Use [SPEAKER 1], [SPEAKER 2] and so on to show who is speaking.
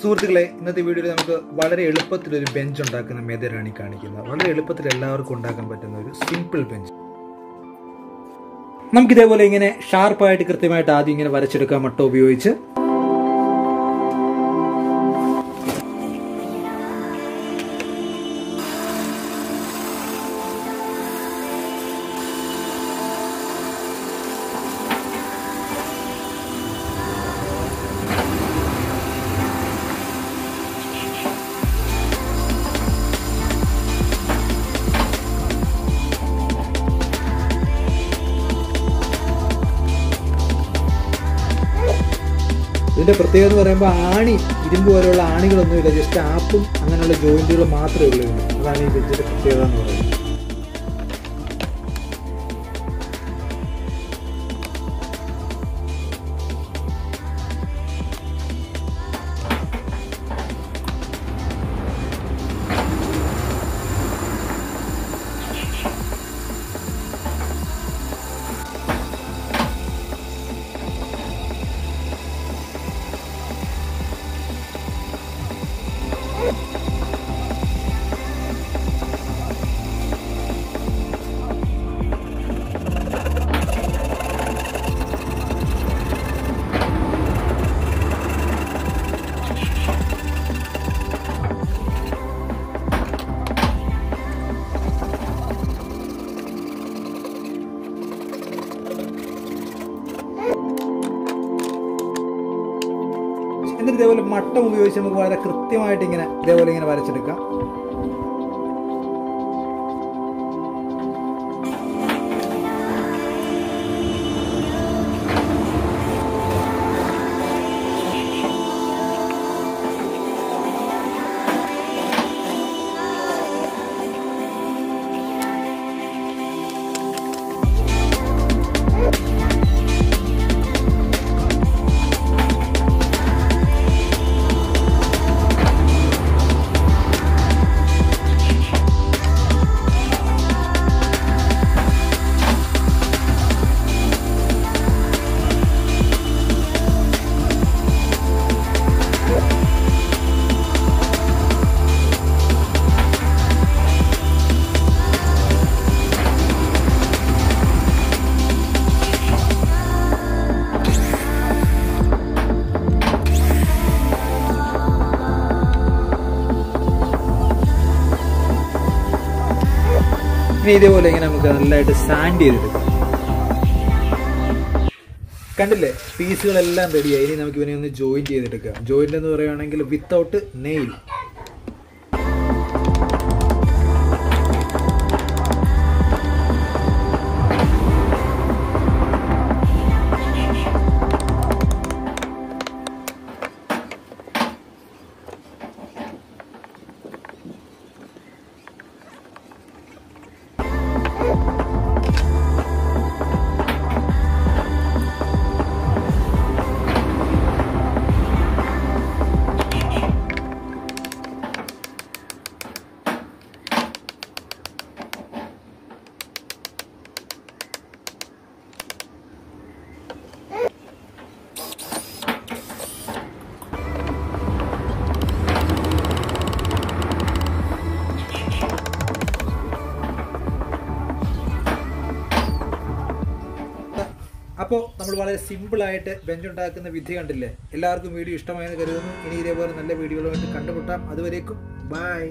[SPEAKER 1] സുഹൃത്തുക്കളെ, ഇന്നത്തെ വീഡിയോയിൽ നമുക്ക് വളരെ എളുപ്പത്തിലൊരു ബെഞ്ച് ഉണ്ടാക്കുന്ന മെത്തേഡാണ് ഈ കാണിക്കുന്നത്. വളരെ എളുപ്പത്തിൽ എല്ലാവർക്കും ഉണ്ടാക്കാൻ പറ്റുന്ന ഒരു സിമ്പിൾ ബെഞ്ച്. നമുക്കിതേപോലെ ഇങ്ങനെ ഷാർപ്പായിട്ട് കൃത്യമായിട്ട് ആദ്യം ഇങ്ങനെ വരച്ചെടുക്കാം മട്ട ഉപയോഗിച്ച്. ഇതിൻ്റെ പ്രത്യേകത എന്ന് പറയുമ്പോൾ ഇരുമ്പ് പോലെയുള്ള ആണികളൊന്നുമില്ല, ജസ്റ്റ് ആപ്പും അങ്ങനെയുള്ള ജോയിന്റുകൾ മാത്രമേ ഉള്ളൂ. അതാണ് ഈ ബെഞ്ചിൻ്റെ പ്രത്യേകത എന്ന് പറയുന്നത്. എന്നിട്ട് ഇതേപോലെ മട്ടം ഉപയോഗിച്ച് നമുക്ക് വളരെ കൃത്യമായിട്ട് ഇതേപോലെ ഇങ്ങനെ വരച്ചെടുക്കാം. ഇതേപോലെ ഇങ്ങനെ നമുക്ക് നല്ലതായിട്ട് സാൻഡ് ചെയ്തെടുക്കാം. കണ്ടില്ലേ, പീസുകളെല്ലാം റെഡിയായി. ഇനി നമുക്ക് ഇവനെ ഒന്ന് ജോയിന്റ് ചെയ്തെടുക്കാം. ജോയിന്റ് എന്ന് പറയുകയാണെങ്കിൽ വിത്തൗട്ട് നെയിൽ. അപ്പോൾ നമ്മൾ വളരെ സിമ്പിളായിട്ട് ബെഞ്ച് ഉണ്ടാക്കുന്ന വിധി കണ്ടില്ലേ. എല്ലാവർക്കും വീഡിയോ ഇഷ്ടമായെന്ന് കരുതുന്നു. ഇനി ഇതേപോലെ നല്ല വീഡിയോകളുമായിട്ട് കണ്ടുമുട്ടാം. അതുവരേക്കും ബൈ.